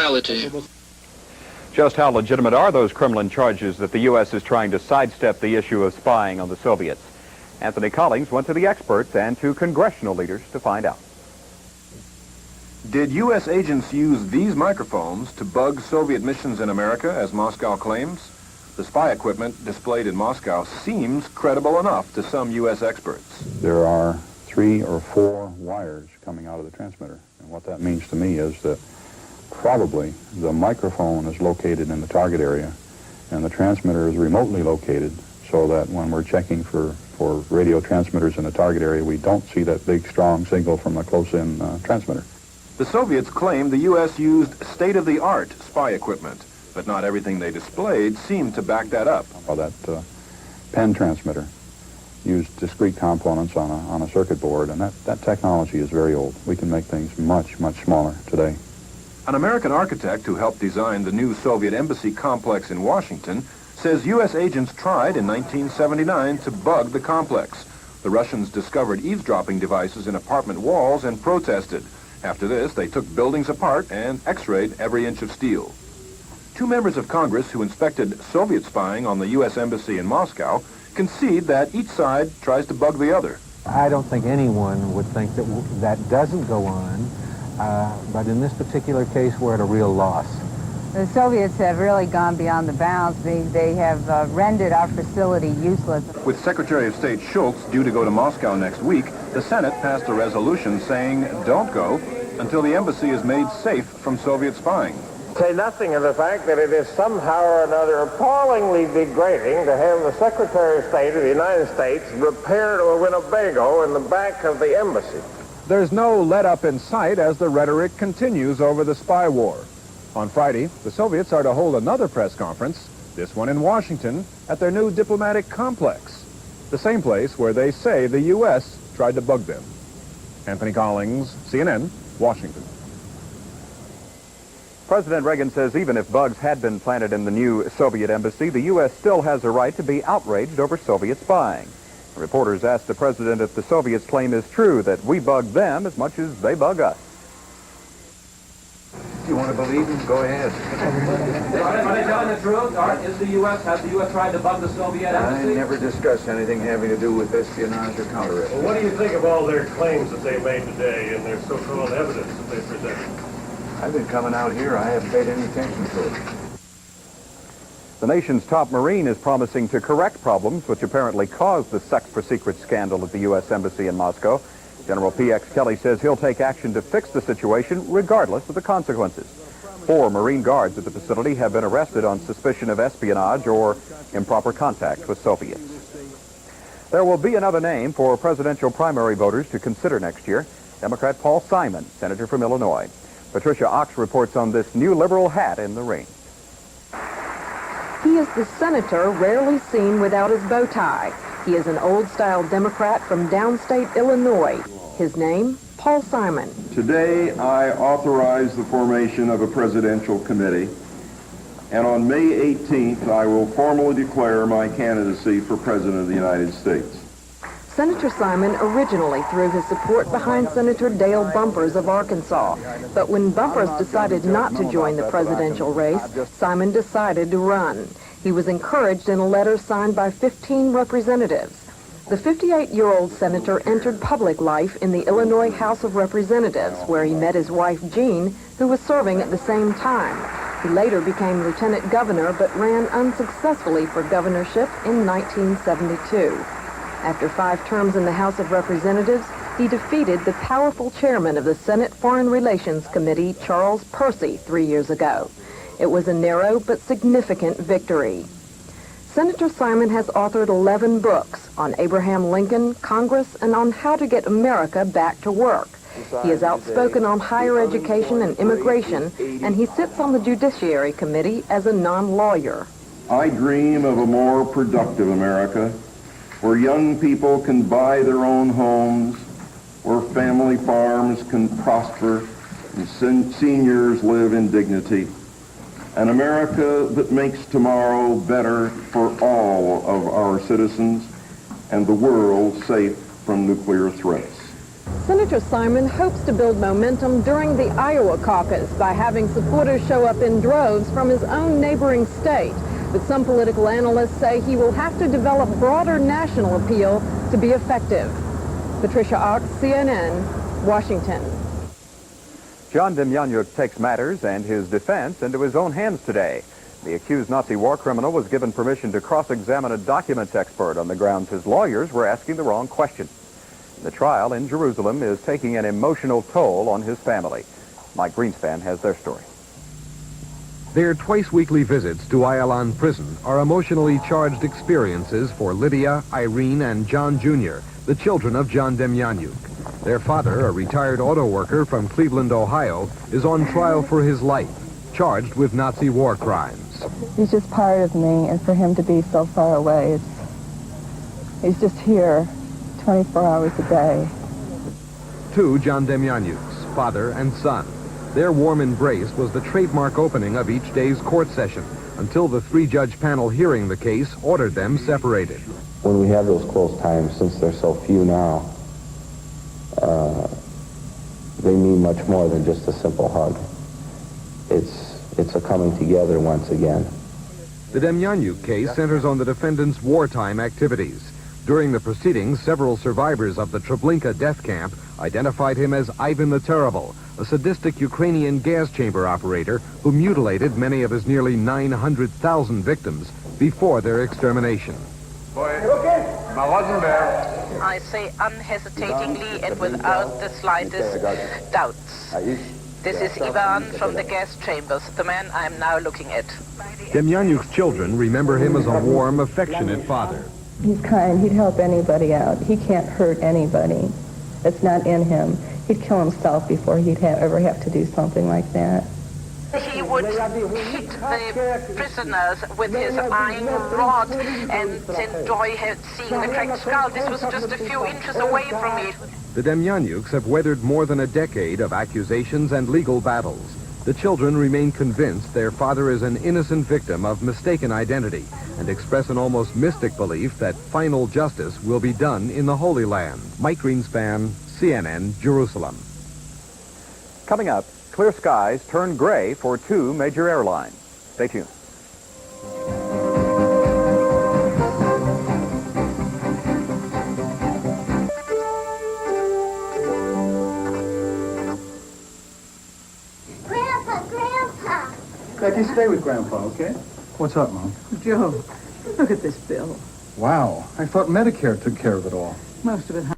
reality. Just how legitimate are those Kremlin charges that the U.S. is trying to sidestep the issue of spying on the Soviets? Anthony Collins went to the experts and to congressional leaders to find out. Did U.S. agents use these microphones to bug Soviet missions in America, as Moscow claims? The spy equipment displayed in Moscow seems credible enough to some U.S. experts. There are 3 or 4 wires coming out of the transmitter. And what that means to me is that probably the microphone is located in the target area and the transmitter is remotely located so that when we're checking for radio transmitters in the target area, we don't see that big, strong signal from a close-in transmitter. The Soviets claim the U.S. used state-of-the-art spy equipment, but not everything they displayed seemed to back that up. Well, that pen transmitter used discrete components on a circuit board, and that technology is very old. We can make things much, much smaller today. An American architect who helped design the new Soviet embassy complex in Washington says U.S. agents tried in 1979 to bug the complex. The Russians discovered eavesdropping devices in apartment walls and protested. After this, they took buildings apart and x-rayed every inch of steel. 2 members of Congress who inspected Soviet spying on the U.S. embassy in Moscow concede that each side tries to bug the other. I don't think anyone would think that that doesn't go on, but in this particular case, we're at a real loss. The Soviets have really gone beyond the bounds. They have rendered our facility useless. With Secretary of State Schultz due to go to Moscow next week, the Senate passed a resolution saying don't go until the embassy is made safe from Soviet spying. Say nothing of the fact that it is somehow or another appallingly degrading to have the Secretary of State of the United States repair to a Winnebago in the back of the embassy. There's no let-up in sight as the rhetoric continues over the spy war. On Friday, the Soviets are to hold another press conference, this one in Washington, at their new diplomatic complex, the same place where they say the U.S. tried to bug them. Anthony Collins, CNN, Washington. President Reagan says even if bugs had been planted in the new Soviet embassy, the U.S. still has a right to be outraged over Soviet spying. Reporters asked the president if the Soviets' claim is true, that we bug them as much as they bug us. If you want to believe him, go ahead. Are they telling the truth? Has the U.S. tried to bug the Soviet embassy? I never discussed anything having to do with espionage or counter-espionage. Well, what do you think of all their claims that they made today and their so-called evidence that they presented? I've been coming out here. I haven't paid any attention to it. The nation's top Marine is promising to correct problems which apparently caused the sex for secrets scandal at the U.S. Embassy in Moscow. General P.X. Kelly says he'll take action to fix the situation regardless of the consequences. 4 Marine guards at the facility have been arrested on suspicion of espionage or improper contact with Soviets. There will be another name for presidential primary voters to consider next year, Democrat Paul Simon, senator from Illinois. Patricia Ox reports on this new liberal hat in the ring. He is the senator rarely seen without his bow tie. He is an old-style Democrat from downstate Illinois. His name, Paul Simon. Today, I authorize the formation of a presidential committee, and on May 18th, I will formally declare my candidacy for President of the United States. Senator Simon originally threw his support behind Senator Dale Bumpers of Arkansas. But when Bumpers decided not to join the presidential race, Simon decided to run. He was encouraged in a letter signed by 15 representatives. The 58-year-old senator entered public life in the Illinois House of Representatives, where he met his wife, Jean, who was serving at the same time. He later became lieutenant governor, but ran unsuccessfully for governorship in 1972. After 5 terms in the House of Representatives, he defeated the powerful chairman of the Senate Foreign Relations Committee, Charles Percy, 3 years ago. It was a narrow but significant victory. Senator Simon has authored 11 books on Abraham Lincoln, Congress, and on how to get America back to work. He is outspoken on higher education and immigration, and he sits on the Judiciary Committee as a non-lawyer. I dream of a more productive America, where young people can buy their own homes, where family farms can prosper, and seniors live in dignity. An America that makes tomorrow better for all of our citizens and the world safe from nuclear threats. Senator Simon hopes to build momentum during the Iowa caucus by having supporters show up in droves from his own neighboring state. But some political analysts say he will have to develop broader national appeal to be effective. Patricia Ox, CNN, Washington. John Demjanjuk takes matters and his defense into his own hands today. The accused Nazi war criminal was given permission to cross-examine a documents expert on the grounds his lawyers were asking the wrong question. The trial in Jerusalem is taking an emotional toll on his family. Mike Greenspan has their story. Their twice-weekly visits to Ayalon prison are emotionally charged experiences for Lydia, Irene, and John Jr., the children of John Demjanjuk. Their father, a retired auto worker from Cleveland, Ohio, is on trial for his life, charged with Nazi war crimes. He's just part of me, and for him to be so far away, he's just here 24 hours a day. Two John Demjanjuks, father and son. Their warm embrace was the trademark opening of each day's court session, until the three-judge panel hearing the case ordered them separated. When we have those close times, since they're so few now, they mean much more than just a simple hug. It's a coming together once again. The Demjanjuk case centers on the defendant's wartime activities. During the proceedings, several survivors of the Treblinka death camp identified him as Ivan the Terrible, a sadistic Ukrainian gas chamber operator who mutilated many of his nearly 900,000 victims before their extermination. I say unhesitatingly and without the slightest doubts. This is Ivan from the gas chambers, the man I'm now looking at. Demjanjuk's children remember him as a warm, affectionate father. He's kind. He'd help anybody out. He can't hurt anybody. It's not in him. He'd kill himself before he'd ever have to do something like that. He would hit the prisoners with his iron rod and enjoy seeing the cracked skull. This was just a few inches away from me. The Demjanjuks have weathered more than a decade of accusations and legal battles. The children remain convinced their father is an innocent victim of mistaken identity and express an almost mystic belief that final justice will be done in the Holy Land. Mike Greenspan, CNN, Jerusalem. Coming up, clear skies turn gray for two major airlines. Stay tuned. Becky, stay with Grandpa, okay? What's up, Mom? Joe, look at this bill. Wow, I thought Medicare took care of it all. Most of it,